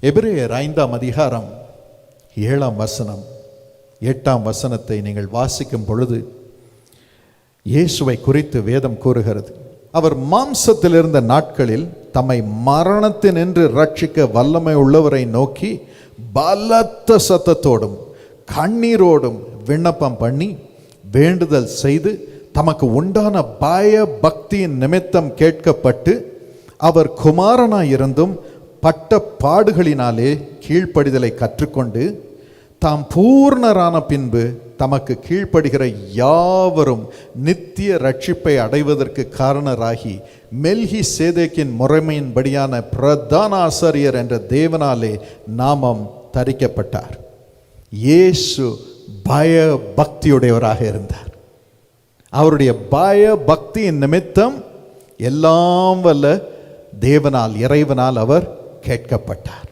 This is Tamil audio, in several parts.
எபிரேயர் 5ஆம் அதிகாரம் 7ஆம் வசனம் 8ஆம் வசனத்தை நீங்கள் வாசிக்கும் பொழுது இயேசுவை குறித்து வேதம் கூறுகிறது. அவர் மாம்சத்தில் இருந்த நாட்களில் தம்மை மரணத்தினின்று ரட்சிக்க வல்லமை உள்ளவரை நோக்கி பலத்த சத்தத்தோடும் கண்ணீரோடும் விண்ணப்பம் பண்ணி வேண்டுதல் செய்து தமக்கு உண்டான பய பக்தியின் நிமித்தம் கேட்கப்பட்டு அவர் குமாரனாயிருந்தும் பட்ட பாடுகளினாலே கீழ்ப்படிதலை கற்றுக்கொண்டு தாம் பூர்ணரான பின்பு தமக்கு கீழ்ப்படுகிற யாவரும் நித்திய ரட்சிப்பை அடைவதற்கு காரணராகி மெல்கி சேதேக்கின் முறைமையின்படியான பிரதான ஆசாரியர் என்ற தேவனாலே நாமம் தரிக்கப்பட்டார். இயேசு பய பக்தியுடையவராக இருந்தார். அவருடைய பய பக்தியின் நிமித்தம் எல்லாம் வல்ல தேவனால் இறைவனால் அவர் கேட்கப்பட்டார்.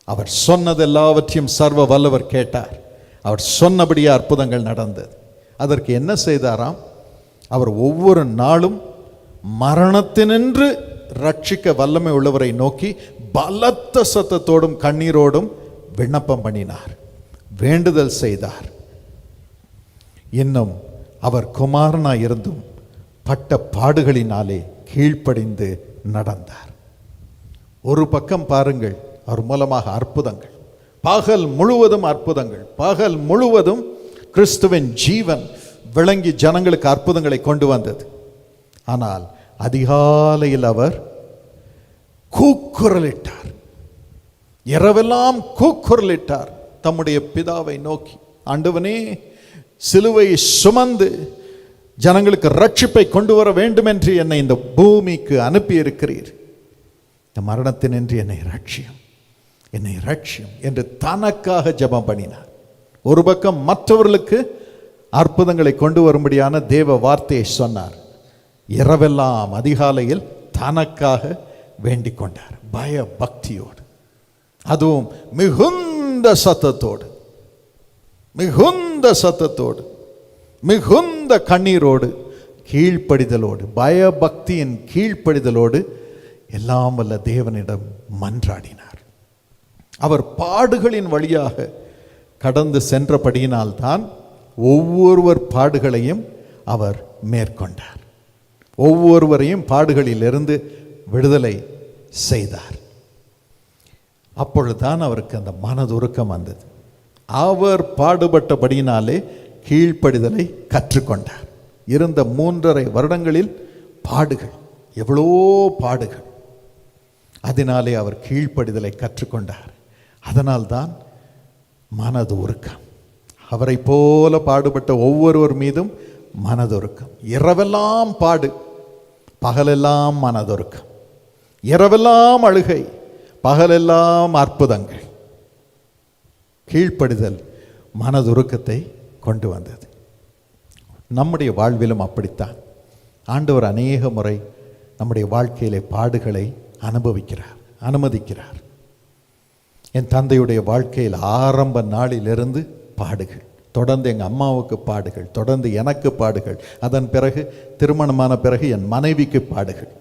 அவர் சொன்னது எல்லாவற்றையும் சர்வ வல்லவர் கேட்டார். அவர் சொன்னபடியே அற்புதங்கள் நடந்தது. அதற்கு என்ன செய்தாராம்? அவர் ஒவ்வொரு நாளும் மரணத்தினின்று ரட்சிக்க வல்லமை உள்ளவரை நோக்கி பலத்த சத்தத்தோடும் கண்ணீரோடும் விண்ணப்பம் பண்ணினார், வேண்டுதல் செய்தார். இன்னும் அவர் குமாரனாய் இருந்தும் பட்ட பாடுகளினாலே கீழ்ப்படிந்து நடந்தார். ஒரு பக்கம் பாருங்கள், அவர் மூலமாக அற்புதங்கள், பகல் முழுவதும் அற்புதங்கள், பகல் முழுவதும் கிறிஸ்துவின் ஜீவன் விளங்கி ஜனங்களுக்கு அற்புதங்களை கொண்டு வந்தது. ஆனால் அதிகாலையில் அவர் கூக்குரலிட்டார், இரவெல்லாம் கூக்குரலிட்டார் தம்முடைய பிதாவை நோக்கி, ஆண்டவனே சிலுவை சுமந்து ஜனங்களுக்கு ரட்சிப்பை கொண்டு வர வேண்டும் என்று என்னை இந்த பூமிக்கு அனுப்பி இருக்கிறீர். இந்த மரணத்தினின்று என்னை ரட்சியும், என்னை ரட்சியும் என்று தனக்காக ஜெபம் பண்ணினார். ஒரு பக்கம் மற்றவர்களுக்கு அற்புதங்களை கொண்டு வரும்படியான தேவ வார்த்தையை சொன்னார். இரவெல்லாம் அதிகாலையில் தனக்காக வேண்டிக் கொண்டார், பய பக்தியோடு, அதுவும் மிகுந்த சத்தத்தோடு, மிகுந்த சத்தத்தோடு, மிகுந்த கண்ணீரோடு, கீழ்ப்படிதலோடு, பயபக்தியின் கீழ்ப்படிதலோடு எல்லாம் வல்ல தேவனிடம் மன்றாடினார். அவர் பாடுகளின் வழியாக கடந்து சென்றபடியினால்தான் ஒவ்வொருவர் பாடுகளையும் அவர் மேற்கொண்டார். ஒவ்வொருவரையும் பாடுகளிலிருந்து விடுதலை செய்தார். அப்பொழுதுதான் அவருக்கு அந்த மனதுருக்கம் வந்தது. அவர் பாடுபட்டபடியினாலே கீழ்ப்படிதலை கற்றுக்கொண்டார். இருந்த 3.5 வருடங்களில் பாடுகள், எவ்வளோ பாடுகள். அதனாலே அவர் கீழ்ப்படிதலை கற்றுக்கொண்டார். அதனால்தான் மனது உருக்கம். அவரை போல பாடுபட்ட ஒவ்வொருவர் மீதும் மனதுருக்கம். இரவெல்லாம் பாடு, பகலெல்லாம் மனதுருக்கம். இரவெல்லாம் அழுகை, பகலெல்லாம் அற்புதங்கள். கீழ்ப்படிதல் மனதுருக்கத்தை கொண்டு வந்தது. நம்முடைய வாழ்விலும் அப்படித்தான். ஆண்டவர் அநேக முறை நம்முடைய வாழ்க்கையிலே பாடுகளை அனுமதிக்கிறார். என் தந்தையுடைய வாழ்க்கையில் ஆரம்ப நாளிலிருந்து பாடுகள், தொடர்ந்து எங்கள் அம்மாவுக்கு பாடுகள், தொடர்ந்து எனக்கு பாடுகள், அதன் பிறகு திருமணமான பிறகு என் மனைவிக்கு பாடுகள்.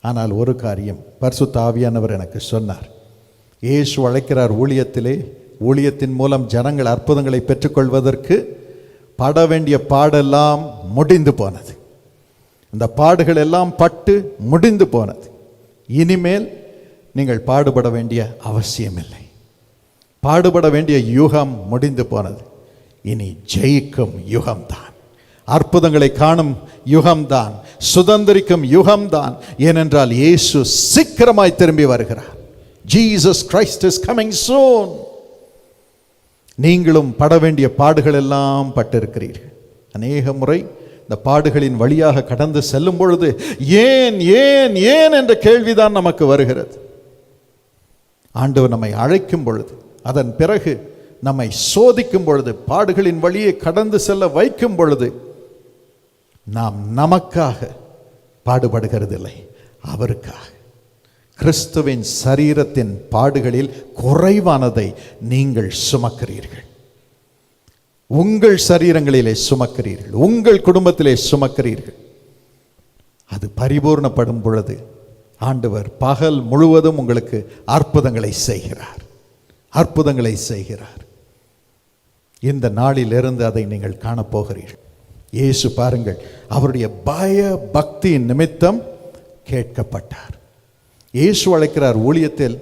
ஆனால் ஒரு காரியம் பரிசுத்த ஆவியானவர் எனக்கு சொன்னார். இயேசு அழைக்கிறார் ஊழியத்திலே, ஊழியத்தின் மூலம் ஜனங்கள் அற்புதங்களை பெற்றுக்கொள்வதற்கு பட வேண்டிய பாடெல்லாம் முடிந்து போனது. இந்த பாடுகள் எல்லாம் பட்டு முடிந்து போனது. இனிமேல் நீங்கள் பாடுபட வேண்டிய அவசியமில்லை. பாடுபட வேண்டிய யுகம் முடிந்து போனது. இனி ஜெயிக்கும் யுகம்தான், அற்புதங்களை காணும் யுகம்தான், சுதந்திரிக்கும் யுகம்தான். ஏனென்றால் இயேசு சீக்கிரமாய் திரும்பி வருகிறார். Jesus Christ is coming soon. நீங்களும் பட வேண்டிய பாடுகள் எல்லாம் பட்டிருக்கிறீர்கள். அநேக முறை இந்த பாடுகளின் வழியாக கடந்து செல்லும் பொழுது ஏன் ஏன் ஏன் என்ற கேள்விதான் நமக்கு வருகிறது. ஆண்டவர் நம்மை அழைக்கும் பொழுது, அதன் பிறகு நம்மை சோதிக்கும் பொழுது, பாடுகளின் வழியே கடந்து செல்ல வைக்கும் பொழுது நாம் நமக்காக பாடுபடுகிறதில்லை, அவருக்காக. கிறிஸ்துவின் சரீரத்தின் பாடுகளில் குறைவானதை நீங்கள் சுமக்கிறீர்கள். உங்கள் சரீரங்களிலே சுமக்கிறீர்கள், உங்கள் குடும்பத்திலே சுமக்கிறீர்கள். அது பரிபூர்ணப்படும் பொழுது ஆண்டவர் பகல் முழுவதும் உங்களுக்கு அற்புதங்களை செய்கிறார், அற்புதங்களை செய்கிறார். இந்த நாளிலிருந்து அதை நீங்கள் காணப்போகிறீர்கள். இயேசு பாருங்கள், அவருடைய பய பக்தி நிமித்தம் கேட்கப்பட்டார். இயேசு அழைக்கிறார் ஊழியத்தில்.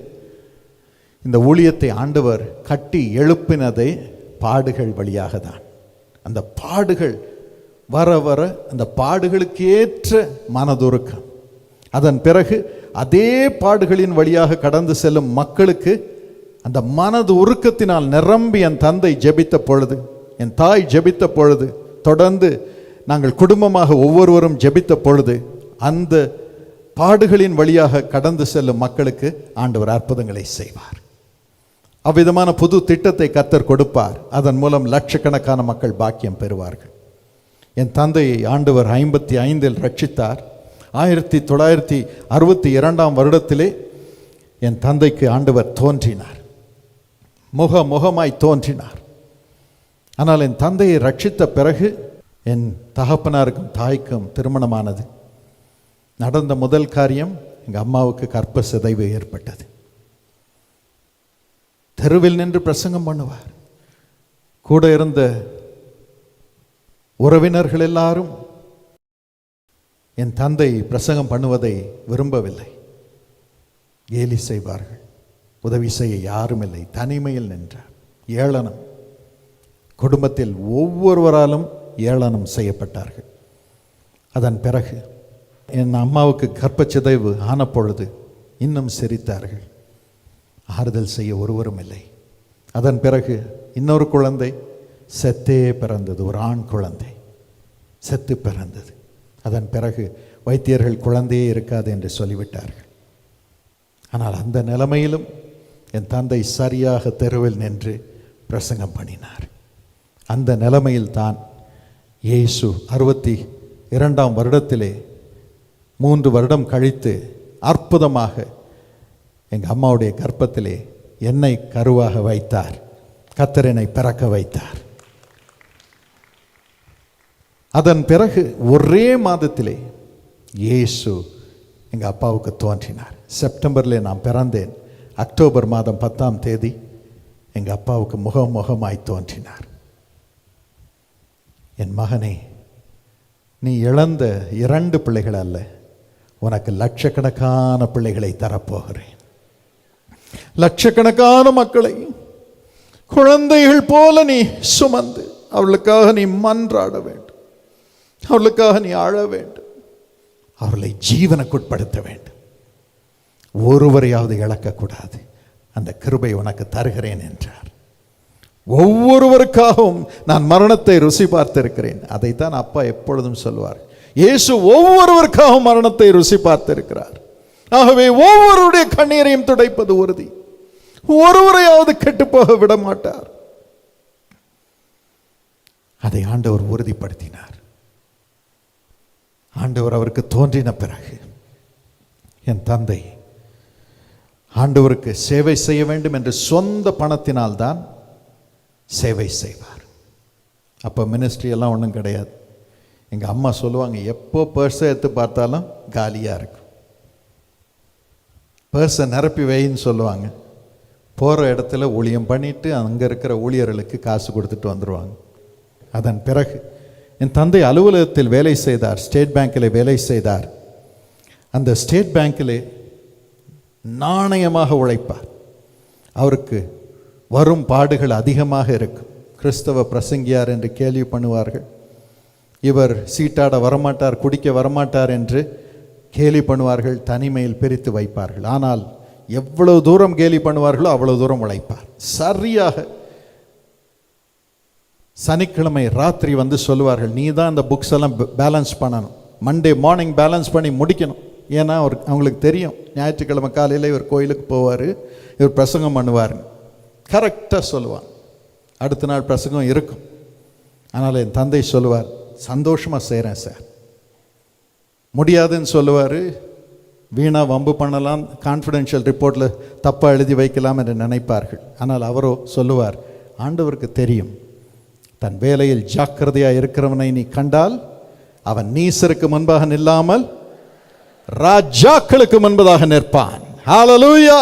இந்த ஊழியத்தை ஆண்டவர் கட்டி எழுப்பினதை பாடுகள் வழியாக தான். அந்த பாடுகள் வர வர அந்த பாடுகளுக்கு ஏற்ற மனதுருக்கம், அதன் பிறகு அதே பாடுகளின் வழியாக கடந்து செல்லும் மக்களுக்கு அந்த மனது உருக்கத்தினால் நிரம்பி என் தந்தை ஜெபித்த பொழுது, என் தாய் ஜெபித்த பொழுது, தொடர்ந்து நாங்கள் குடும்பமாக ஒவ்வொருவரும் ஜெபித்த பொழுது, அந்த பாடுகளின் வழியாக கடந்து செல்லும் மக்களுக்கு ஆண்டவர் அற்புதங்களை செய்வார். அவ்விதமான புது திட்டத்தை கர்த்தர் கொடுப்பார். அதன் மூலம் லட்சக்கணக்கான மக்கள் பாக்கியம் பெறுவார்கள். என் தந்தையை ஆண்டவர் 55 ரட்சித்தார். 1962 வருடத்திலே என் தந்தைக்கு ஆண்டவர் தோன்றினார், முகமாய் தோன்றினார். ஆனால் என் தந்தையை ரட்சித்த பிறகு என் தகப்பனாருக்கும் தாய்க்கும் திருமணமானது. நடந்த முதல் காரியம், எங்கள் அம்மாவுக்கு கர்ப்ப சிதைவு ஏற்பட்டது. தெருவில் நின்று பிரசங்கம் பண்ணுவார். கூட இருந்த உறவினர்கள் எல்லாரும் என் தந்தை பிரசங்கம் பண்ணுவதை விரும்பவில்லை, கேலி செய்வார்கள். உதவி செய்ய யாரும் இல்லை, தனிமையில் நின்றார். ஏளனம், குடும்பத்தில் ஒவ்வொருவராலும் ஏளனம் செய்யப்பட்டார்கள். அதன் பிறகு என் அம்மாவுக்கு கர்ப்பச்சிதைவு ஆன பொழுது இன்னும் சிரித்தார்கள், ஆறுதல் செய்ய ஒருவரும் இல்லை. அதன் பிறகு இன்னொரு குழந்தை செத்தே பிறந்தது, ஒரு ஆண் குழந்தை செத்து பிறந்தது. அதன் பிறகு வைத்தியர்கள் குழந்தையே இருக்காது என்று சொல்லிவிட்டார்கள். ஆனால் அந்த நிலைமையிலும் என் தந்தை சரியாக தெருவில் நின்று பிரசங்கம் பண்ணினார். அந்த நிலைமையில் தான் இயேசு 62 வருடத்திலே 3 வருடம் கழித்து அற்புதமாக எங்கள் அம்மாவுடைய கர்ப்பத்திலே என்னை கருவாக வைத்தார். கர்த்தர் என்னை பிறக்க வைத்தார். அதன் பிறகு ஒரே மாதத்திலே இயேசு எங்கள் அப்பாவுக்கு தோன்றினார். செப்டம்பரில் நான் பிறந்தேன். அக்டோபர் மாதம் 10ஆம் தேதி எங்கள் அப்பாவுக்கு முகமாய் தோன்றினார். என் மகனே, நீ இழந்த 2 பிள்ளைகள் அல்ல, உனக்கு லட்சக்கணக்கான பிள்ளைகளை தரப்போகிறேன். லட்சக்கணக்கான மக்களை குழந்தைகள் போல நீ சுமந்து அவர்களுக்காக நீ மன்றாட வேண்டும், அவர்களுக்காக நீ அழ வேண்டும், அவர்களை ஜீவனுக்குட்படுத்த வேண்டும். ஒருவரையாவது இழக்கக்கூடாது. அந்த கிருபை உனக்கு தருகிறேன் என்றார். ஒவ்வொருவருக்காகவும் நான் மரணத்தை ருசி பார்த்திருக்கிறேன். அதைத்தான் அப்பா எப்பொழுதும் சொல்வார். இயேசு ஒவ்வொருவருக்காகவும் மரணத்தை ருசி பார்த்திருக்கிறார். ஆகவே ஒவ்வொருடைய கண்ணீரையும் துடைப்பது உறுதி. ஒருவரையாவது கெட்டு போக விட மாட்டார். அதை ஆண்டவர் உறுதிப்படுத்தினார். ஆண்டவர் அவருக்கு தோன்றின பிறகு என் தந்தை ஆண்டவருக்கு சேவை செய்ய வேண்டும் என்று சொந்த பணத்தினால் தான் சேவை செய்வார். அப்போ மினிஸ்ட்ரி எல்லாம் ஒன்றும் கிடையாது. எங்கள் அம்மா சொல்லுவாங்க, எப்போ பர்ஸை எடுத்து பார்த்தாலும் காலியாக இருக்கும், பர்ஸை நிரப்பி வைன்னு சொல்லுவாங்க. போகிற இடத்துல ஊழியம் பண்ணிவிட்டு அங்கே இருக்கிற ஊழியர்களுக்கு காசு கொடுத்துட்டு வந்துடுவாங்க. அதன் பிறகு என் தந்தை அலுவலகத்தில் வேலை செய்தார், ஸ்டேட் பேங்கில் வேலை செய்தார். அந்த ஸ்டேட் பேங்கில் நாணயமாக உழைப்பார். அவருக்கு வரும் பாடுகள் அதிகமாக இருக்கும். கிறிஸ்தவ பிரசங்கியார் என்று கேள்வி பண்ணுவார்கள். இவர் சீட்டாட வரமாட்டார், குடிக்க வரமாட்டார் என்று கேலி பண்ணுவார்கள், தனிமையில் பிரித்து வைப்பார்கள். ஆனால் எவ்வளவு தூரம் கேலி பண்ணுவார்களோ அவ்வளவு தூரம் உழைப்பார். சரியாக சனிக்கிழமை ராத்திரி வந்து சொல்லுவார்கள், நீ தான் இந்த புக்ஸ் எல்லாம் பேலன்ஸ் பண்ணணும், மண்டே மார்னிங் பேலன்ஸ் பண்ணி முடிக்கணும். ஏன்னா அவங்களுக்கு தெரியும் ஞாயிற்றுக்கிழமை காலையில் இவர் கோயிலுக்கு போவார், இவர் பிரசங்கம் பண்ணுவார். கரெக்டாக சொல்லுவார். அடுத்த நாள் பிரசங்கம் இருக்கும். ஆனால் என் தந்தை சொல்லுவார், சந்தோஷமாக செய்கிறேன் சார். முடியாதுன்னு சொல்லுவார், வீணாக வம்பு பண்ணலாம், கான்ஃபிடென்ஷியல் ரிப்போர்ட்டில் தப்பாக எழுதி வைக்கலாம் என்று நினைப்பார்கள். ஆனால் அவரோ சொல்லுவார், ஆண்டவருக்கு தெரியும், தன் வேலையில் ஜாக்கிரதையாக இருக்கிறவனை நீ கண்டால் அவன் நீசருக்கு முன்பாக நில்லாமல் ராஜாக்களுக்கு முன்பதாக நிற்பான். ஹல்லேலூயா.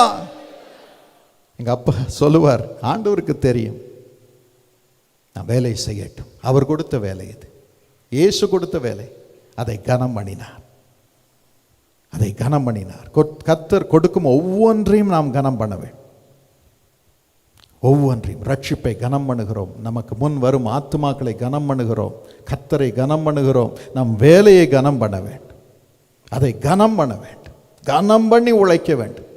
எங்க அப்பா சொல்லுவார், ஆண்டவருக்கு தெரியும் நான் வேலை செய்யட்டும். அவர் கொடுத்த வேலை இது, இயேசு கொடுத்த வேலை. அதை கனம் பண்ணினார், அதை கனம் பண்ணினார். கர்த்தர் கொடுக்கும் ஒவ்வொன்றையும் நாம் கனம் பண்ண வேண்டும். ஒவ்வொன்றையும் ரட்சிப்பை கனம் பண்ணுகிறோம், நமக்கு முன் வரும் ஆத்துமாக்களை கனம் பண்ணுகிறோம், கர்த்தரை கனம் பண்ணுகிறோம், நம் வேலையை கனம் பண்ண வேண்டும். அதை கனம் பண்ண வேண்டும், கனம் பண்ணி உழைக்க வேண்டும்.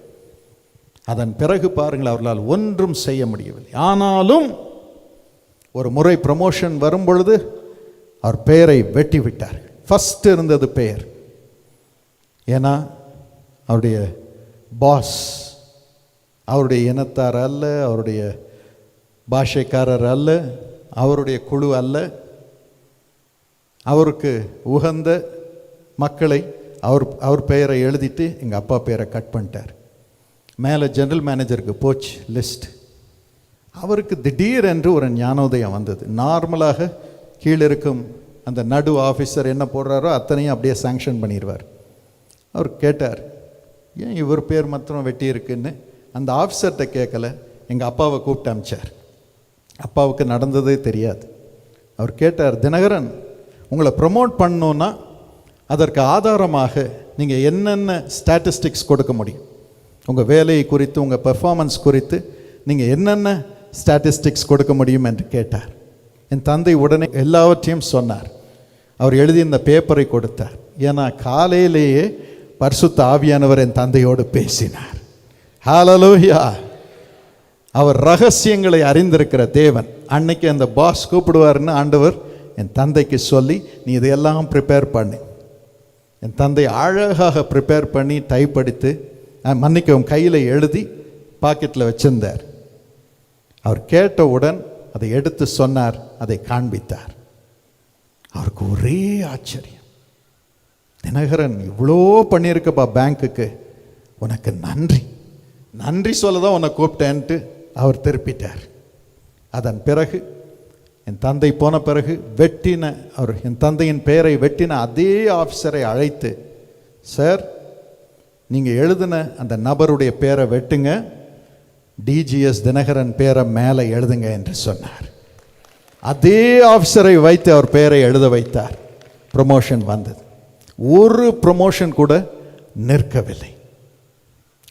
அதன் பிறகு பாருங்கள், அவர்களால் ஒன்றும் செய்ய முடியவில்லை. ஆனாலும் ஒரு முறை ப்ரமோஷன் வரும் பொழுது அவர் பெயரை வெட்டி விட்டார்கள். ஃபர்ஸ்ட் இருந்தது பெயர். ஏன்னா அவருடைய பாஸ் அவருடைய இனத்தார் அல்ல, அவருடைய பாஷைக்காரர் அல்ல, அவருடைய குழு அல்ல. அவருக்கு உகந்த மக்களை அவர் பெயரை எழுதிட்டு எங்கள் அப்பா பெயரை கட் பண்ணிட்டார். மேலே ஜெனரல் மேனேஜருக்கு போச்சு லிஸ்ட். அவருக்கு திடீர் என்று ஒரு ஞானோதயம் வந்தது. நார்மலாக கீழே இருக்கும் அந்த நடு ஆஃபீஸர் என்ன போடுறாரோ அத்தனையும் அப்படியே சாங்ஷன் பண்ணிடுவார். அவர் கேட்டார், ஏன் இவர் பேர் மாத்திரம் வெட்டி இருக்குன்னு. அந்த ஆஃபீஸர்கிட்ட கேட்கல, எங்கள் அப்பாவை கூப்பிட்டு அமிச்சார். அப்பாவுக்கு நடந்ததே தெரியாது. அவர் கேட்டார், தினகரன், உங்களை ப்ரமோட் பண்ணணுன்னா அதற்கு ஆதாரமாக நீங்கள் என்னென்ன ஸ்டாட்டிஸ்டிக்ஸ் கொடுக்க முடியும், உங்கள் வேலையை குறித்து, உங்கள் பெர்ஃபார்மன்ஸ் குறித்து நீங்கள் என்னென்ன ஸ்டாட்டிஸ்டிக்ஸ் கொடுக்க முடியும் என்று கேட்டார். என் தந்தை உடனே எல்லாவற்றையும் சொன்னார். அவர் எழுதி இந்த பேப்பரை கொடுத்தார். ஏன்னா காலையிலேயே பரிசுத்த ஆவியானவர் என் தந்தையோடு பேசினார். ஹல்லேலூயா. அவர் ரகசியங்களை அறிந்திருக்கிற தேவன். அன்னைக்கு அந்த பாஸ் கூப்பிடுவார்னு ஆண்டவர் என் தந்தைக்கு சொல்லி, நீ இதையெல்லாம் ப்ரிப்பேர் பண்ணு. என் தந்தை அழகாக ப்ரிப்பேர் பண்ணி டைப் அடித்து, மன்னிக்கவும், கையில் எழுதி பாக்கெட்டில் வச்சிருந்தார். அவர் கேட்டவுடன் அதை எடுத்து சொன்னார், அதை காண்பித்தார். அவருக்கு ஒரே ஆச்சரியம். தினகரன், இவ்வளோ பண்ணியிருக்கப்பா பேங்க்குக்கு, உனக்கு நன்றி, நன்றி சொல்ல தான் உன்னை கூப்பிட்டேன்ட்டு அவர் திருப்பிட்டார். அதன் பிறகு என் தந்தை போன பிறகு அவர் என் தந்தையின் பெயரை வெட்டின அதே ஆஃபீஸரை அழைத்து, சார், நீங்கள் எழுதின அந்த நபருடைய பேரை வெட்டுங்க, டிஜிஎஸ் தினகரன் பேரை மேலே எழுதுங்க என்று சொன்னார். அதே ஆஃபீஸரை வைத்து அவர் பெயரை எழுத வைத்தார். ப்ரமோஷன் வந்தது. ஒரு ப்ரமோஷன் கூட நிற்கவில்லை.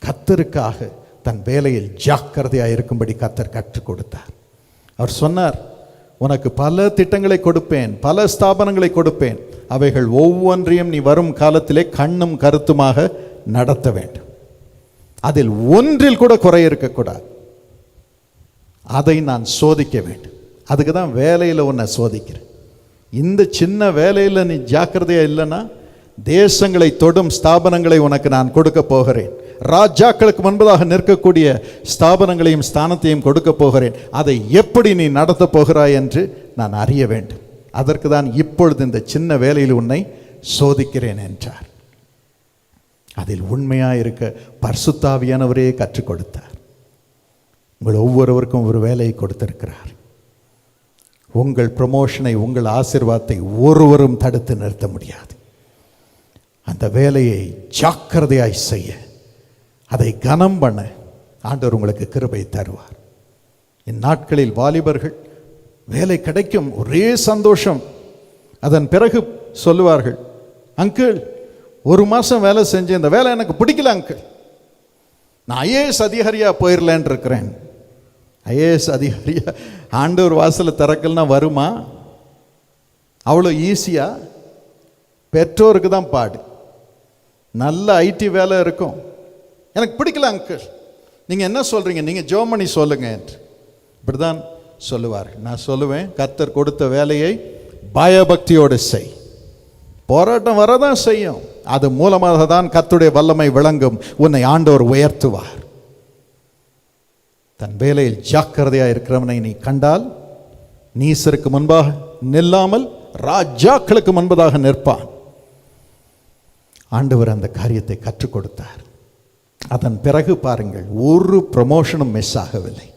கர்த்தருக்காக தன் வேலையில் ஜாக்கிரதையாக இருக்கும்படி கர்த்தர் கற்றுக் கொடுத்தார். அவர் சொன்னார், உனக்கு பல திட்டங்களை கொடுப்பேன், பல ஸ்தாபனங்களை கொடுப்பேன், அவைகள் ஒவ்வொன்றையும் நீ வரும் காலத்திலே கண்ணும் கருத்துமாக நடத்த வேண்டும். அதில் ஒன்றில் கூட குறை இருக்கக்கூடாது. அதை நான் சோதிக்க வேண்டும். அதுக்கு தான் வேலையில் உன்னை சோதிக்கிறேன். இந்த சின்ன வேலையில் நீ ஜாக்கிரதையாக இல்லைன்னா தேசங்களை தொடும் ஸ்தாபனங்களை உனக்கு நான் கொடுக்க போகிறேன். ராஜாக்களுக்கு முன்பதாக நிற்கக்கூடிய ஸ்தாபனங்களையும் ஸ்தானத்தையும் கொடுக்க போகிறேன். அதை எப்படி நீ நடத்த போகிறாய் என்று நான் அறிய வேண்டும். அதற்கு தான் இப்பொழுது இந்த சின்ன வேலையில் உன்னை சோதிக்கிறேன் என்றார். அதில் உண்மையாக இருக்க பரிசுத்த ஆவியானவரே கற்றுக் கொடுத்தார். உங்கள் ஒவ்வொருவருக்கும் ஒரு வேலையை கொடுத்திருக்கிறார். உங்கள் ப்ரமோஷனை, உங்கள் ஆசீர்வாதத்தை ஒருவரும் தடுத்து நிறுத்த முடியாது. அந்த வேலையை ஜாக்கிரதையாய் செய்ய, அதை கனம் பண்ண ஆண்டவர் உங்களுக்கு கிருபை தருவார். இந்நாட்களில் வாலிபர்கள் வேலை கிடைக்கும், ஒரே சந்தோஷம். அதன் பிறகு சொல்லுவார்கள், அங்கிள், ஒரு மாதம் வேலை செஞ்சு இந்த வேலை எனக்கு பிடிக்கல அங்கிள், நான் ஐஏஎஸ் அதிகாரியாக போயிடலான் இருக்கிறேன். ஐஏஎஸ் அதிகாரியா ஆண்டவர் வாசலை திறக்கல்னா வருமா? அவ்வளோ ஈஸியாக? பெற்றோருக்கு தான் பாடு. நல்ல ஐடி வேலை இருக்கும், எனக்கு பிடிக்கல அங்கிள், நீங்கள் என்ன சொல்கிறீங்க, நீங்கள் ஜோமணி சொல்லுங்க என்று இப்படி தான் சொல்லுவார்கள். நான் சொல்லுவேன், கர்த்தர் கொடுத்த வேலையை பயபக்தியோடு செய். போராட்டம் வரதான் செய்யும், அது மூலமாக தான் கர்த்தருடைய வல்லமை விளங்கும். உன்னை ஆண்டவர் உயர்த்துவார். தன் வேலையில் ஜாக்கிரதையாக இருக்கிறவனை நீ கண்டால் நீசருக்கு முன்பாக நில்லாமல் ராஜாக்களுக்கு முன்பதாக நிற்பான். ஆண்டவர் அந்த காரியத்தை கற்றுக் கொடுத்தார். அதன் பிறகு பாருங்கள், ஒரு ப்ரமோஷனும் மிஸ் ஆகவில்லை.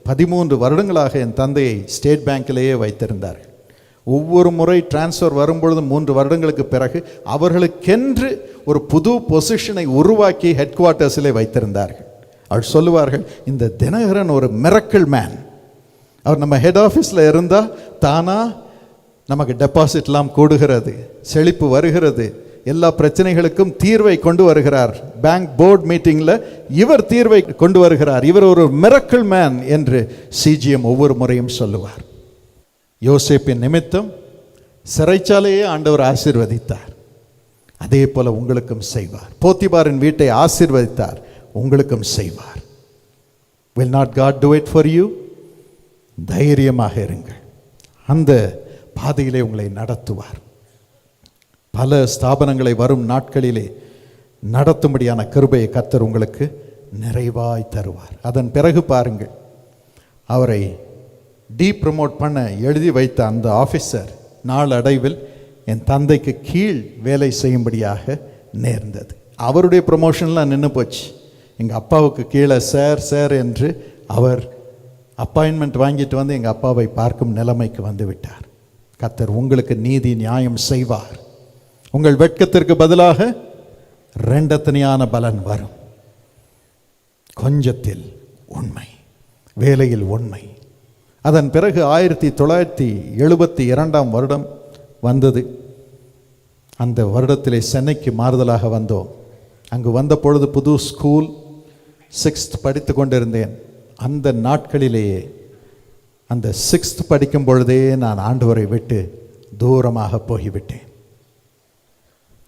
13 வருடங்களாக என் தந்தையை ஸ்டேட் பேங்கிலேயே வைத்திருந்தார்கள். ஒவ்வொரு முறை டிரான்ஸ்ஃபர் வரும்பொழுது 3 வருடங்களுக்கு பிறகு அவர்களுக்கென்று ஒரு புது பொசிஷனை உருவாக்கி ஹெட் குவார்ட்டர்ஸிலே வைத்திருந்தார்கள். அவர் சொல்லுவார்கள், இந்த தினகரன் ஒரு மிரக்கிள் மேன். அவர் நம்ம ஹெட் ஆஃபீஸில் இருந்தால் தானா நமக்கு டெபாசிட்லாம் கூடுகிறது, செழிப்பு வருகிறது, எல்லா பிரச்சனைகளுக்கும் தீர்வை கொண்டு வருகிறார். பேங்க் போர்டு மீட்டிங்கில் இவர் தீர்வை கொண்டு வருகிறார், இவர் ஒரு மிரக்கிள் மேன் என்று சிஜிஎம் ஒவ்வொரு முறையும் சொல்லுவார். யோசேப்பின் நிமித்தம் சிறைச்சாலையே ஆண்டவர் ஆசீர்வதித்தார். அதே போல உங்களுக்கும் செய்வார். போத்திபாரின் வீட்டை ஆசீர்வதித்தார், உங்களுக்கும் செய்வார். Will not God do it for you? தைரியமாக இருங்கள். அந்த பாதையிலே உங்களை நடத்துவார். பல ஸ்தாபனங்களை வரும் நாட்களிலே நடத்தும்படியான கிருபையை கர்த்தர் உங்களுக்கு நிறைவாய் தருவார். அதன் பிறகு பாருங்கள், அவரை ப்ரமோட் பண்ண எழுதி வைத்த அந்த ஆஃபீஸர் நாளடைவில் என் தந்தைக்கு கீழ் வேலை செய்யும்படியாக நேர்ந்தது. அவருடைய ப்ரமோஷன்லாம் நின்று போச்சு. எங்கள் அப்பாவுக்கு கீழே சார் என்று அவர் அப்பாயின்மெண்ட் வாங்கிட்டு வந்து எங்கள் அப்பாவை பார்க்கும் நிலைமைக்கு வந்து விட்டார். கர்த்தர் உங்களுக்கு நீதி நியாயம் செய்வார். உங்கள் வெட்கத்திற்கு பதிலாக ரெண்டத்தனையான பலன் வரும். கொஞ்சத்தில் உண்மை, வேலையில் உண்மை. அதன் பிறகு 1972 வருடம் வந்தது. அந்த வருடத்திலே சென்னைக்கு மாறுதலாக வந்தோம். அங்கு வந்த பொழுது புது ஸ்கூல் 6th படித்து கொண்டிருந்தேன். அந்த நாட்களிலேயே அந்த 6th படிக்கும் பொழுதே நான் ஆண்டவரை விட்டு தூரமாக போய்விட்டேன்.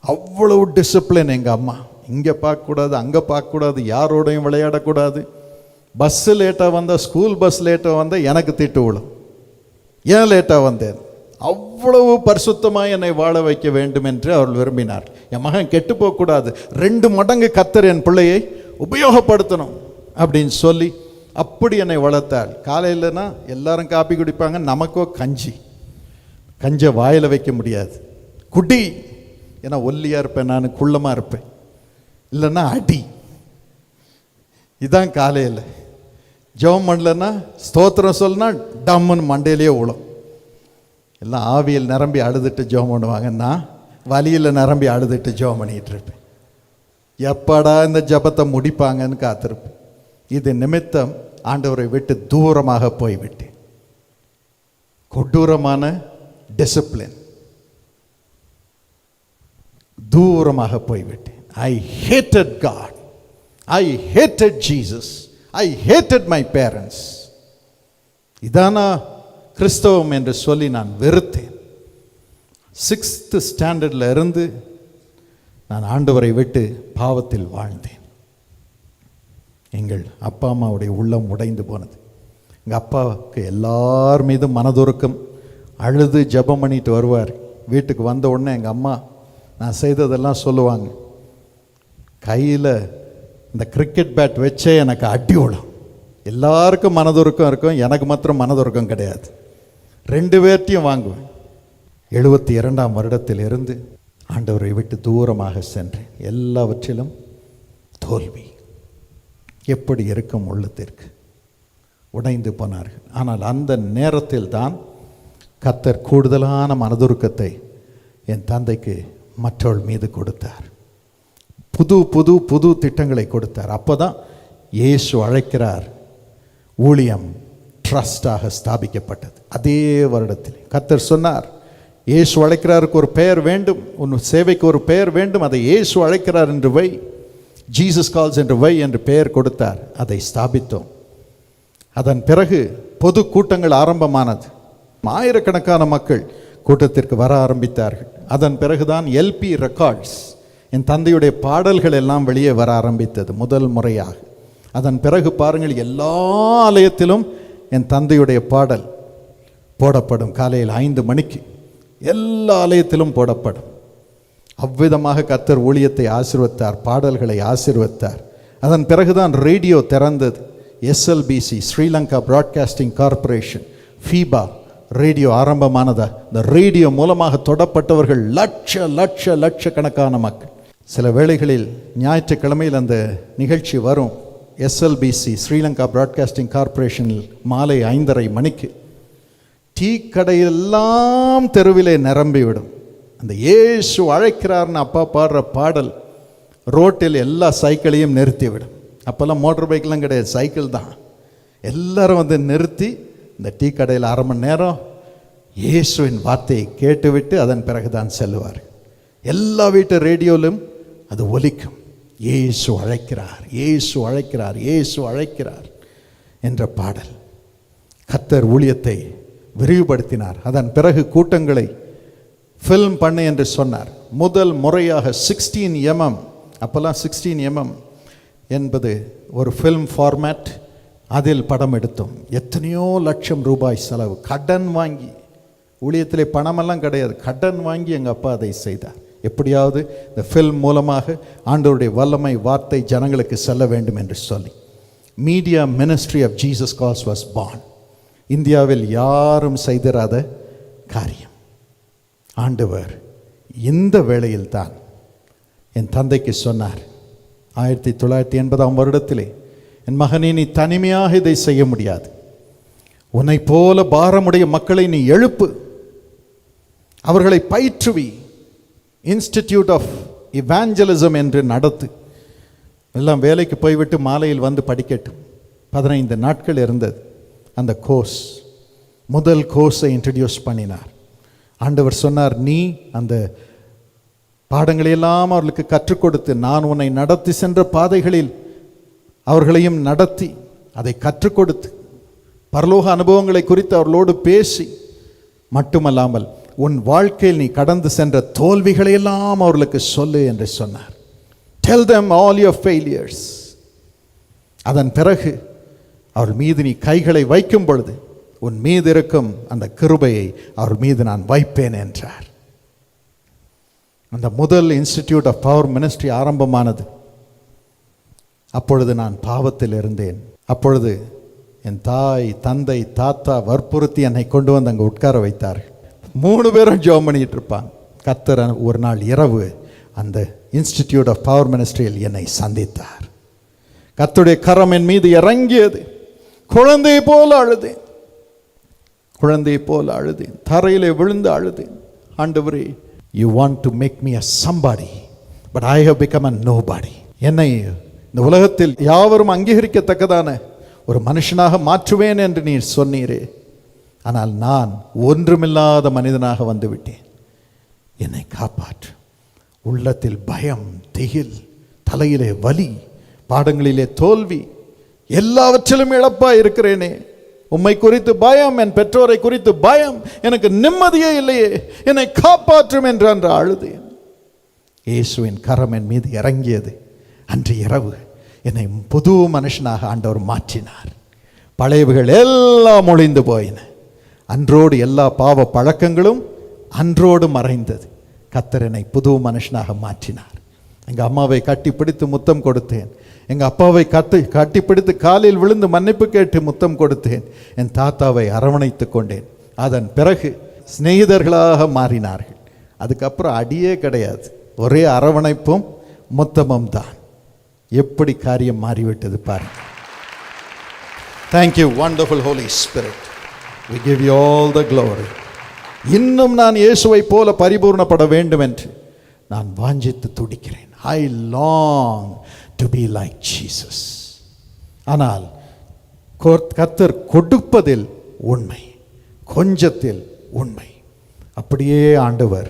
அவ்வளவு டிசிப்ளின் எங்கள் அம்மா. இங்கே பார்க்கக்கூடாது, அங்கே பார்க்கக்கூடாது, யாரோடையும் விளையாடக்கூடாது. பஸ்ஸு லேட்டாக வந்தால், ஸ்கூல் பஸ் லேட்டாக வந்தால் எனக்கு திட்டு விழும். ஏன் லேட்டாக வந்தேன்? அவ்வளவு பரிசுத்தமாக என்னை வாழ வைக்க வேண்டும் என்று அவர்கள் விரும்பினார். என் மகன் கெட்டு போகக்கூடாது, 2 மடங்கு கர்த்தர் என் பிள்ளையை உபயோகப்படுத்தணும் அப்படின்னு சொல்லி அப்படி என்னை வளர்த்தாள். காலையிலனா எல்லாரும் காப்பி குடிப்பாங்க, நமக்கோ கஞ்சை வாயில் வைக்க முடியாது. குடி, ஏன்னா ஒல்லியாக இருப்பேன், நான் குள்ளமாக இருப்பேன், இல்லைன்னா அடி. இதான் காலையில். ஜெபம் பண்ணலன்னா, ஸ்தோத்திரம் சொல்லுனா டம்முன்னு மண்டையிலேயே விழும். எல்லாம் ஆவியில் நிரம்பி அழுதுட்டு ஜெபம் பண்ணுவாங்க, நான் வலியில் நிரம்பி அழுதுட்டு ஜெபம் பண்ணிகிட்டு இருப்பேன். எப்படா இந்த ஜெபத்தை முடிப்பாங்கன்னு காத்திருப்பேன். இது நிமித்தம் ஆண்டவரை விட்டு தூரமாக போய்விட்டேன். கொடூரமான டிசிப்ளின், தூரமாக போய்விட்டேன். I hated God, I hated Jesus, I hated my parents. இதானா கிறிஸ்தவம் என்று சொல்லி நான் வெறுத்தேன். 6th ஸ்டாண்டர்டில் இருந்து நான் ஆண்டவரை விட்டு பாவத்தில் வாழ்ந்தேன். எங்கள் அப்பா அம்மாவுடைய உள்ளம் உடைந்து போனது. எங்கள் அப்பாவுக்கு எல்லார் மீதும் மனதுருக்கம், அழுது ஜெபம் பண்ணிட்டு வருவார். வீட்டுக்கு வந்த உடனே எங்கள் அம்மா நான் செய்ததெல்லாம் சொல்லுவாங்க. கையில் இந்த கிரிக்கெட் பேட் வச்சே எனக்கு அடி விழும். எல்லாருக்கும் மனதுருக்கம் இருக்கும், எனக்கு மாத்திரம் மனதுருக்கம் கிடையாது. 2 பேர்ட்டையும் வாங்குவேன். 72 வருடத்திலிருந்து ஆண்டவரை விட்டு தூரமாக சென்றேன். எல்லாவற்றிலும் தோல்வி. எப்படி இருக்கும் உள்ளத்திற்கு? உடைந்து போனார்கள். ஆனால் அந்த நேரத்தில் தான் கர்த்தர் கூடுதலான மனதுருக்கத்தை என் தந்தைக்கு மற்றவள் மீது கொடுத்தார். புது புது புது திட்டங்களை கொடுத்தார். அப்போ தான் இயேசு அழைக்கிறார் ஊழியம் ட்ரஸ்டாக ஸ்தாபிக்கப்பட்டது. அதே வருடத்தில் கர்த்தர் சொன்னார், இயேசு அழைக்கிறாருக்கு ஒரு பெயர் வேண்டும், உன் சேவைக்கு ஒரு பெயர் வேண்டும், அதை இயேசு அழைக்கிறார் என்று வை, ஜீசஸ் கால்ஸ் என்று வை என்று பெயர் கொடுத்தார். அதை ஸ்தாபித்தோம். அதன் பிறகு பொது கூட்டங்கள் ஆரம்பமானது. ஆயிரக்கணக்கான மக்கள் கூட்டத்திற்கு வர ஆரம்பித்தார்கள். அதன் பிறகுதான் எல்பி ரெக்கார்ட்ஸ், என் தந்தையுடைய பாடல்கள் எல்லாம் வெளியே வர ஆரம்பித்தது முதல் முறையாக. அதன் பிறகு பாருங்கள், எல்லா ஆலயத்திலும் என் தந்தையுடைய பாடல் போடப்படும். காலையில் 5 மணிக்கு எல்லா ஆலயத்திலும் போடப்படும். அவ்விதமாக கர்த்தர் ஊழியத்தை ஆசீர்வதித்தார், பாடல்களை ஆசீர்வதித்தார். அதன் பிறகுதான் ரேடியோ திறந்தது. SLBC, ஸ்ரீலங்கா பிராட்காஸ்டிங் கார்பரேஷன், ஃபீபா ரேடியோ ஆரம்பமானதா. இந்த ரேடியோ மூலமாக தொடப்பட்டவர்கள் லட்சக்கணக்கான மக்கள். சில வேளைகளில் ஞாயிற்றுக்கிழமையில் அந்த நிகழ்ச்சி வரும். SLBC, ஸ்ரீலங்கா பிராட்காஸ்டிங் கார்பரேஷனில் மாலை 5:30 மணிக்கு டீ கடையெல்லாம் தெருவிலே நிரம்பிவிடும். அந்த இயேசு அழைக்கிறார்னு அப்பா பாடுற பாடல் ரோட்டில் எல்லா சைக்கிளையும் நிறுத்திவிடும். அப்போல்லாம் மோட்டர் பைக்கெலாம் கிடையாது, சைக்கிள் தான். எல்லாரும் வந்து நிறுத்தி இந்த டீ கடையில் அரை மணி நேரம் இயேசுவின் வார்த்தையை கேட்டுவிட்டு அதன் பிறகு தான் செல்வார். எல்லா வீட்டு ரேடியோவிலும் அது ஒலிக்கும், இயேசு அழைக்கிறார், இயேசு அழைக்கிறார், இயேசு அழைக்கிறார் என்ற பாடல். கர்த்தர் ஊழியத்தை விரிவுபடுத்தினார். அதன் பிறகு கூட்டங்களை ஃபில்ம் பண்ணு என்று சொன்னார். முதல் முறையாக 16 mm, அப்போல்லாம் 16 mm என்பது ஒரு ஃபில்ம் ஃபார்மேட், அதில் படம் எடுத்தோம். எத்தனையோ லட்சம் ரூபாய் செலவு, கடன் வாங்கி. ஊழியத்திலே பணமெல்லாம் கிடையாது, கடன் வாங்கி எங்கள் அப்பா அதை செய்தார். எப்படியாவது இந்த ஃபில்ம் மூலமாக ஆண்டவருடைய வல்லமை வார்த்தை ஜனங்களுக்கு செல்ல வேண்டும் என்று சொல்லி media ministry of Jesus calls was born. இந்தியாவில் யாரும் செய்திராத காரியம். ஆண்டவர் இந்த வேளையில் தான் என் தந்தைக்கு சொன்னார், 1980 வருடத்திலே, என் மகனே, நீ தனிமையாக இதை செய்ய முடியாது. உன்னை போல பாரமுடைய மக்களை நீ எழுப்பு, அவர்களை பயிற்றுவி, இன்ஸ்டிடியூட் ஆஃப் இவாஞ்சலிசம் என்று நடத்து. எல்லாம் வேலைக்கு போய்விட்டு மாலையில் வந்து படிக்கட்டும். 15 நாட்கள் இருந்தது அந்த கோர்ஸ். முதல் கோர்ஸை இன்ட்ரடியூஸ் பண்ணினார். ஆண்டவர் சொன்னார், நீ அந்த பாடங்களையெல்லாம் அவர்களுக்கு கற்றுக் கொடுத்து, நான் உன்னை நடத்தி சென்ற பாதைகளில் அவர்களையும் நடத்தி அதை கற்றுக் கொடுத்து, பரலோக அனுபவங்களை குறித்து அவர்களோடு பேசி, மட்டுமல்லாமல் உன் வாழ்க்கையில் நீ கடந்து சென்ற தோல்விகளையெல்லாம் அவர்களுக்கு சொல்லு என்று சொன்னார். Tell them all your failures. அதன் பிறகு அவர்கள் மீது நீ கைகளை வைக்கும் பொழுது உன் மீது இருக்கும் அந்த கிருபையை அவர்கள் மீது நான் வைப்பேன் என்றார். அந்த முதல் இன்ஸ்டிடியூட் ஆஃப் பவர் மினிஸ்ட்ரி ஆரம்பமானது. அப்பொழுது நான் பாவத்தில் இருந்தேன். அப்பொழுது என் தாய், தந்தை, தாத்தா வற்புறுத்தி என்னை கொண்டு வந்து அங்கே உட்கார வைத்தார்கள். 3 பேரும் ஜெபம் பண்ணிட்டு இருப்பாங்க. கர்த்தர் ஒரு நாள் இரவு அந்த இன்ஸ்டிடியூட் ஆஃப் பவர் மினிஸ்ட்ரியில் என்னை சந்தித்தார். கர்த்தருடைய கரம் என் மீது இறங்கியது. குழந்தை போல அழுதேன், குழந்தை போல அழுதேன், தரையிலே விழுந்து அழுதேன். ஆண்டவரே, you want to make me a somebody, but I have become a nobody. என்னை இந்த உலகத்தில் யாவரும் அங்கீகரிக்கத்தக்கதான ஒரு மனுஷனாக மாற்றுவேன் என்று நீர் சொன்னீரே, ஆனால் நான் ஒன்றுமில்லாத மனிதனாக வந்துவிட்டேன். என்னை காப்பாற்று. உள்ளத்தில் பயம், திகில், தலையிலே வலி, பாடங்களிலே தோல்வி, எல்லாவற்றிலும் இழப்பாய் இருக்கிறேனே. உம்மை குறித்து பயம், என் பெற்றோரை குறித்து பயம், எனக்கு நிம்மதியே இல்லையே, என்னை காப்பாற்றும் என்று அழுதேன். இயேசுவின் கரம் என் மீது இறங்கியது. அன்று இரவு என்னை புது மனுஷனாக ஆண்டவர் மாற்றினார். பழையவைகள் எல்லாம் ஒழிந்து போயின. அன்றோடு எல்லா பாவ பழக்கங்களும் அன்றோடு மறைந்தது. கர்த்தர் என்னை புது மனுஷனாக மாற்றினார். எங்கள் அம்மாவை கட்டி பிடித்து முத்தம் கொடுத்தேன். எங்கள் அப்பாவை கட்டி பிடித்து காலில் விழுந்து மன்னிப்பு கேட்டு முத்தம் கொடுத்தேன். என் தாத்தாவை அரவணைத்து கொண்டேன். அதன் பிறகு சிநேகிதர்களாக மாறினார்கள். அதுக்கப்புறம் அடியே கிடையாது, ஒரே அரவணைப்பும் முத்தமும் தான். எப்படி காரியம் மாறிவிட்டது பாருங்க. Thank you wonderful holy spirit, we give you all the glory. இன்னும் நான் இயேசுவை போல பரிபூர்ணப்பட வேண்டும் என்று நான் வாஞ்சித்து துடிக்கிறேன். I long to be like Jesus. ஆனால் கர்த்தர் கொடுப்பதில் உண்மை, கொஞ்சத்தில் உண்மை. அப்படியே ஆண்டவர்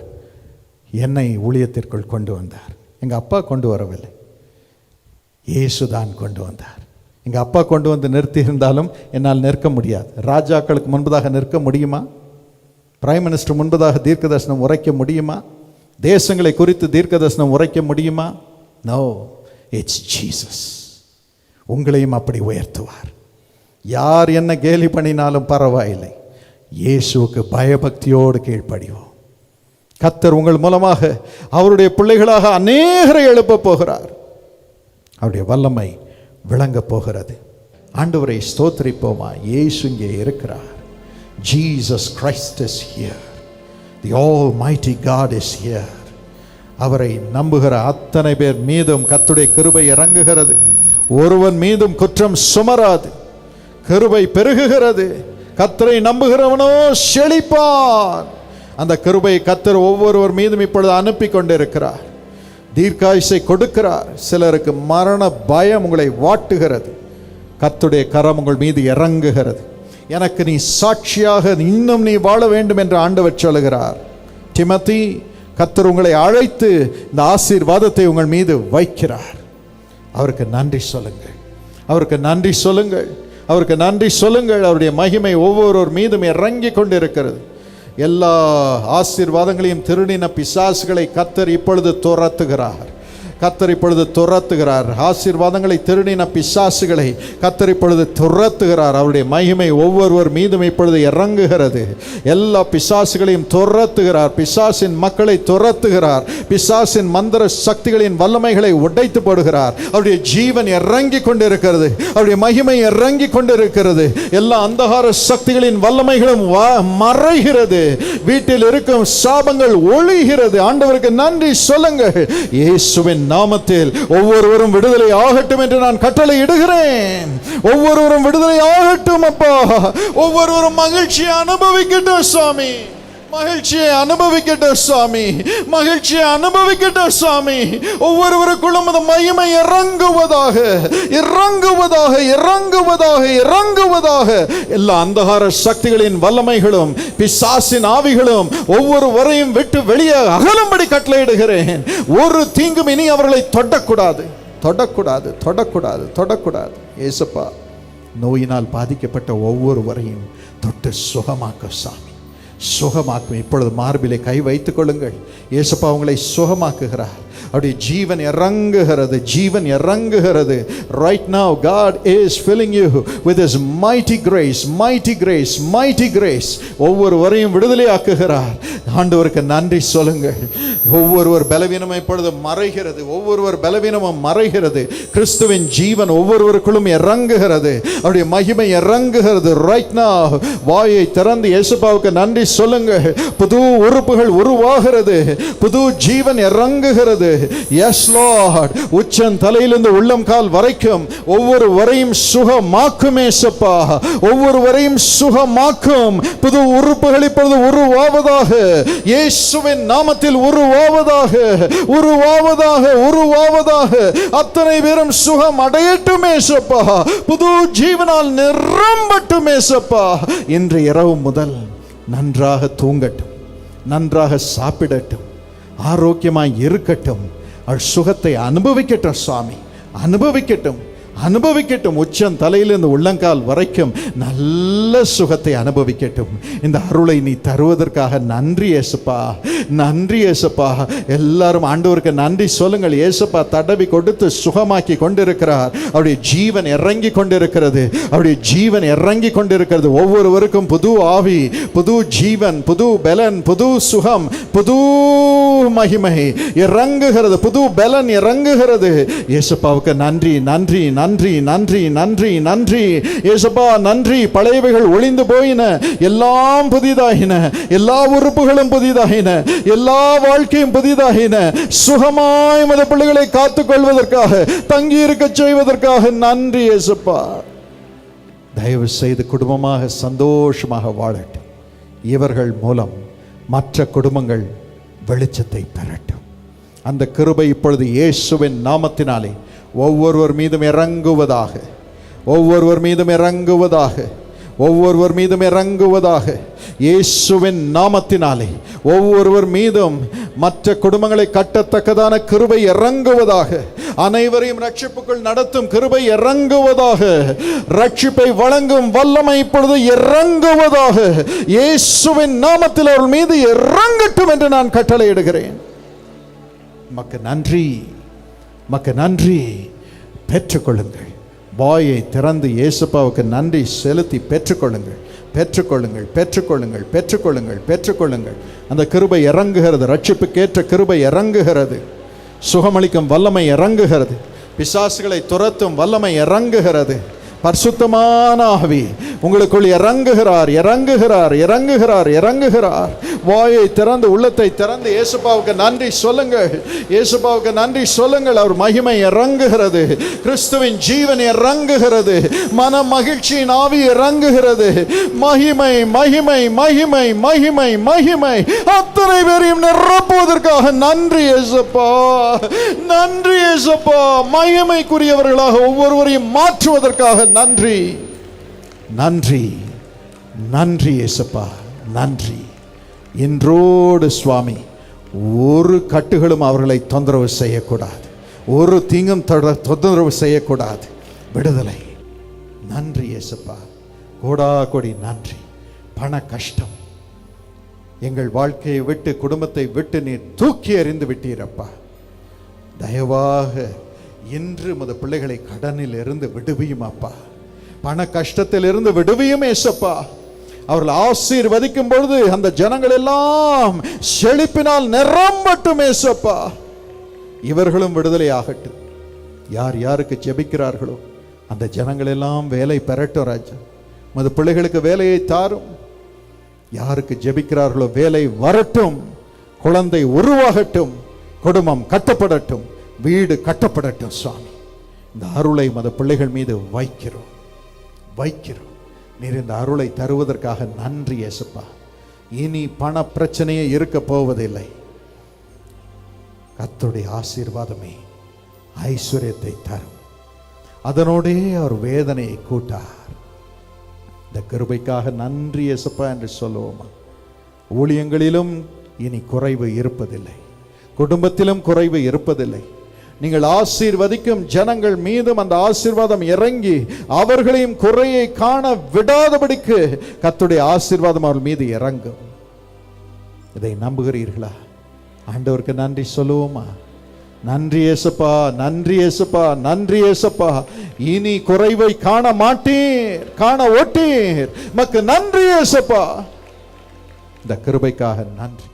என்னை ஊழியத்திற்குள் கொண்டு வந்தார். எங்கள் அப்பா கொண்டு வரவில்லை, இயேசுதான் கொண்டு வந்தார். எங்கள் அப்பா கொண்டு வந்து நிறுத்தி இருந்தாலும் என்னால் நிற்க முடியாது. ராஜாக்களுக்கு முன்பதாக நிற்க முடியுமா? பிரைம் மினிஸ்டர் முன்பதாக தீர்க்க தரிசனம் உரைக்க முடியுமா? தேசங்களை குறித்து தீர்க்க தரிசனம் உரைக்க முடியுமா? No, it's Jesus. உங்களையும் அப்படி உயர்த்துவார். யார் என்ன கேலி பண்ணினாலும் பரவாயில்லை, இயேசுவுக்கு பயபக்தியோடு கீழ்ப்படிவோம். கர்த்தர் உங்கள் மூலமாக அவருடைய பிள்ளைகளாக அநேகரை எழுப்ப போகிறார். அவருடைய வல்லமை விளங்க போகிறது. ஆண்டவரை ஸ்தோத்திரிப்போமா? இயேசு இங்கே இருக்கிறார். Jesus Christ is here. The Almighty God is here. அவரை நம்புகிற அத்தனை பேர் மீதும் கர்த்தருடைய கிருபை இறங்குகிறது. ஒருவன் மீதும் குற்றம் சுமராது. கிருபை பெருகுகிறது. கர்த்தரை நம்புகிறவனோ செழிப்பான். அந்த கிருபை கர்த்தர் ஒவ்வொருவர் மீதும் இப்பொழுது அனுப்பி கொண்டிருக்கிறார். தீர்க்காயுசை கொடுக்கிறார். சிலருக்கு மரண பயம் உங்களை வாட்டுகிறது. கர்த்தருடைய கரம் உங்கள் மீது இறங்குகிறது. எனக்கு நீ சாட்சியாக இன்னும் நீ வாழ வேண்டும் என்று ஆண்டவர் சொல்லுகிறார். திமோத்தி, கர்த்தர் உங்களை அழைத்து இந்த ஆசீர்வாதத்தை உங்கள் மீது வைக்கிறார். அவருக்கு நன்றி சொல்லுங்கள், அவருக்கு நன்றி சொல்லுங்கள், அவருக்கு நன்றி சொல்லுங்கள். அவருடைய மகிமை ஒவ்வொருவர் மீதும் இறங்கி கொண்டு இருக்கிறது. எல்லா ஆசீர்வாதங்களையும் திருடின பிசாசுகளை கர்த்தர் இப்பொழுது துரத்துகிறார். கர்த்தர் இப்பொழுது துரத்துகிறார். ஆசீர்வாதங்களை திருடின பிசாசுகளை கர்த்தர் இப்பொழுது துரத்துகிறார். அவருடைய மகிமை ஒவ்வொருவர் மீதும் இப்பொழுது இறங்குகிறது. எல்லா பிசாசுகளையும் துரத்துகிறார். பிசாசின் மக்களை துரத்துகிறார். பிசாசின் மந்திர சக்திகளின் வல்லமைகளை உடைத்து போடுகிறார். அவருடைய ஜீவன் இறங்கி கொண்டிருக்கிறது. அவருடைய மகிமை இறங்கி கொண்டிருக்கிறது. எல்லா அந்தகார சக்திகளின் வல்லமைகளும் மறைகிறது. வீட்டில் இருக்கும் சாபங்கள் ஒழிகிறது. ஆண்டவருக்கு நன்றி சொல்லுங்கள். இயேசுவின் நாமத்தில் ஒவ்வொருவரும் விடுதலை ஆகட்டும் என்று நான் கட்டளை இடுகிறேன். ஒவ்வொருவரும் விடுதலை ஆகட்டும் அப்பா. ஒவ்வொருவரும் மகிழ்ச்சியை அனுபவிக்கட்டும் சுவாமி. மகிழ்ச்சியை அனுபவிக்கட்டும் சுவாமி. மகிழ்ச்சியை அனுபவிக்கட்டும் சுவாமி. ஒவ்வொருவருக்குள்ளும் அந்த மகிமை இறங்குவதாக, இறங்குவதாக, இறங்குவதாக, இறங்குவதாக. எல்லா அந்தகார சக்திகளின் வல்லமைகளும் பிசாசின் ஆவிகளும் ஒவ்வொருவரையும் விட்டு வெளியே அகலும்படி கட்டளையிடுகிறேன். ஒரு தீங்கும் இனி அவர்களை தொடக்கூடாது, தொடக்கூடாது, தொடக்கூடாது, தொடக்கூடாது. ஏசப்பா, நோயினால் பாதிக்கப்பட்ட ஒவ்வொருவரையும் தொட்டு சுகமாக்க சாமி, சுகமாக்கும். இப்பொழுது மார்பிலே கை வைத்துக் கொள்ளுங்கள். இயேசுப்பா உங்களை சுகமாக்குகிறார். அவருடைய ஜீவன் இறங்குகிறது, ஜீவன் இறங்குகிறது. Right now God is filling you with his mighty grace, mighty grace, mighty grace. ஒவ்வொருவரையும் விடுதலை ஆக்குகிறார். ஆண்டவருக்கு நன்றி சொல்லுங்கள். ஒவ்வொருவர் பலவீனம் இப்பொழுது மறைகிறது. ஒவ்வொருவர் பலவீனமும் மறைகிறது. கிறிஸ்துவின் ஜீவன் ஒவ்வொருவருக்குள்ளும் இறங்குகிறது. அவருடைய மகிமை இறங்குகிறது. Right now வாயை திறந்து இயேசுப்பாவுக்கு நன்றி சொல்லுங்கள். புது உறுப்புகள் உருவாகிறது. புது ஜீவன் இறங்குகிறது. Yes Lord, உச்சன் தலையிலிருந்து உள்ளம் கால் வரைக்கும் ஒவ்வொருவரையும் சுகமாக்கும் இயேசுப்பா. ஒவ்வொருவரையும் சுகமாக்கும். புது உறுப்புகள் இப்பொழுது உருவாவதாக. இயேசுவின் நாமத்தில் உருவாவதாக, உருவாவதாக, உருவாவதாக. அத்தனை பேரும் சுகம் அடையட்டும் இயேசுப்பா. புது ஜீவனால் நிரம்பட்டும் இயேசுப்பா. இன்று இரவு முதல் நன்றாக தூங்கட்டும், நன்றாக சாப்பிடட்டும், ஆரோக்கியமாய் இருக்கட்டும். அவள் சுகத்தை அனுபவிக்கட்டும் சுவாமி, அனுபவிக்கட்டும், அனுபவிக்கட்டும். உச்சம் தலையிலிருந்து உள்ளங்கால் வரைக்கும் நல்ல சுகத்தை அனுபவிக்கட்டும். இந்த அருளை நீ தருவதற்காக நன்றி இயேசுப்பா, நன்றி இயேசுப்பா. எல்லாரும் ஆண்டவருக்கு நன்றி சொல்லுங்கள். இயேசுப்பா தடவி கொடுத்து சுகமாக்கி கொண்டிருக்கிறார். அவருடைய ஜீவன் இறங்கி கொண்டிருக்கிறது. அவருடைய ஜீவன் இறங்கி கொண்டிருக்கிறது. ஒவ்வொருவருக்கும் புது ஆவி, புது ஜீவன், புது பலன், புது சுகம், புது மகிமை இறங்குகிறது. புது பலன் இறங்குகிறது. இயேசுப்பாவுக்கு நன்றி, நன்றி, நன்றி, நன்றி, நன்றி, நன்றி இயேசுப்பா, நன்றி. பழையவைகள் ஒளிந்து போயின, எல்லாம் புதிதாயின. எல்லா உறுப்புகளும் புதிதாயின, எல்லா வாழ்க்கையும் புதிதாயின. சுகமாய் மத பிள்ளைகளை காத்துக் கொள்வதற்காக, தங்கி இருக்க செய்வதற்காக நன்றி இயேசுப்பா. தயவு செய்து குடும்பமாக சந்தோஷமாக வாழட்டும். இவர்கள் மூலம் மற்ற குடும்பங்கள் வெளிச்சத்தை பெறட்டும். அந்த கிருபை இப்பொழுது இயேசுவின் நாமத்தினாலே ஒவ்வொருவர் மீதும் இறங்குவதாக, ஒவ்வொருவர் மீதும் இறங்குவதாக, ஒவ்வொருவர் மீதும் இறங்குவதாக. இயேசுவின் நாமத்தினாலே ஒவ்வொருவர் மீதும் மற்ற குடும்பங்களை கட்டத்தக்கதான கிருபை இறங்குவதாக. அனைவரையும் ரட்சிப்புக்குள் நடத்தும் கிருபை இறங்குவதாக. ரட்சிப்பை வழங்கும் வல்லமை இப்பொழுது இறங்குவதாக. இயேசுவின் நாமத்தில் அவர்கள் மீது இறங்கட்டும் என்று நான் கட்டளையிடுகிறேன். மக்கு நன்றி, மக்கு நன்றி. பெற்றுக்கொள்ளுங்கள். வாயை திறந்து இயேசுப்பாவுக்கு நன்றி செலுத்தி பெற்றுக்கொள்ளுங்கள், பெற்றுக்கொள்ளுங்கள், பெற்றுக்கொள்ளுங்கள், பெற்றுக்கொள்ளுங்கள், பெற்றுக்கொள்ளுங்கள். அந்த கிருபை இறங்குகிறது. ரட்சிப்புக்கேற்ற கிருபை இறங்குகிறது. சுகமளிக்கும் வல்லமை இறங்குகிறது. பிசாசுகளை துரத்தும் வல்லமை இறங்குகிறது. பரிசுத்தமான ஆவி உங்களுக்குள் இறங்குகிறார், இறங்குகிறார், இறங்குகிறார், இறங்குகிறார். வாயை திறந்து, உள்ளத்தை திறந்து இயேசுப்பாவுக்கு நன்றி சொல்லுங்கள். இயேசுப்பாவுக்கு நன்றி சொல்லுங்கள். அவர் மகிமை இறங்குகிறது, கிறிஸ்துவின் ஜீவன் இறங்குகிறது, மன மகிழ்ச்சியின் ஆவி இறங்குகிறது. மகிமை மகிமை மகிமை மகிமை மகிமை அத்தனை பேரையும் நிரப்புவதற்காக நன்றி இயேசுப்பா, நன்றி இயேசுப்பா. மகிமைக்குரியவர்களாக ஒவ்வொருவரையும் மாற்றுவதற்காக நன்றி, நன்றி, நன்றி இயேசுப்பா, நன்றி. இன்றோடு சுவாமி ஒரு கட்டுகளும் அவர்களை தொந்தரவு செய்யக்கூடாது, ஒரு தீங்கும் தொந்தரவு செய்யக்கூடாது. விடுதலை. நன்றி இயேசுப்பா, கோடா கோடி நன்றி. பண கஷ்டம் எங்கள் வாழ்க்கையை விட்டு, குடும்பத்தை விட்டு நீர் தூக்கி எறிந்து விட்டீரப்பா. தயவாக இன்று உமது பிள்ளைகளை கடனில் இருந்து விடுவியும் அப்பா, பண கஷ்டத்தில் இருந்து விடுவியும் ஏசப்பா. அவர்கள் ஆசீர்வதிக்கும் பொழுது அந்த ஜனங்கள் எல்லாம் செழிப்பினால் நிரம்பட்டும் ஏசப்பா. இவர்களும் விடுதலை ஆகட்டும். யார் யாருக்கு ஜெபிக்கிறார்களோ அந்த ஜனங்கள் எல்லாம் வேலை பெறட்டும் ராஜா. உமது பிள்ளைகளுக்கு வேலையை தாரும். யாருக்கு ஜெபிக்கிறார்களோ வேலை வரட்டும், குழந்தை உருவாகட்டும், குடும்பம் கட்டப்படட்டும், வீடு கட்டப்படட்டும். சுவாமி, இந்த அருளை உமது பிள்ளைகள் மீது வைக்கிறோம், வைக்கிறோம். நீர் இந்த அருளை தருவதற்காக நன்றி இயேசுப்பா. இனி பண பிரச்சனையே இருக்க போவதில்லை. கர்த்தருடைய ஆசீர்வாதமே ஐஸ்வர்யத்தை தரும். அதனோடே அவர் வேதனையை கூட்டார். இந்த கிருபைக்காக நன்றி இயேசுப்பா என்று சொல்லுவோமா. ஊழியங்களிலும் இனி குறைவு இருப்பதில்லை, குடும்பத்திலும் குறைவு இருப்பதில்லை. நீங்கள் ஆசீர்வதிக்கும் ஜனங்கள் மீதும் அந்த ஆசீர்வாதம் இறங்கி அவர்களையும் குறையை காண விடாதபடிக்கு கர்த்தருடைய ஆசீர்வாதம் அவர்கள் மீது இறங்கும். இதை நம்புகிறீர்களா? ஆண்டவருக்கு நன்றி சொல்லுவோமா. நன்றி இயேசுப்பா, நன்றி இயேசுப்பா, நன்றி இயேசுப்பா. இனி குறைவை காண மாட்டீர், காண ஓட்டீர். மக்கு நன்றி இயேசுப்பா. இந்த கிருபைக்காக நன்றி.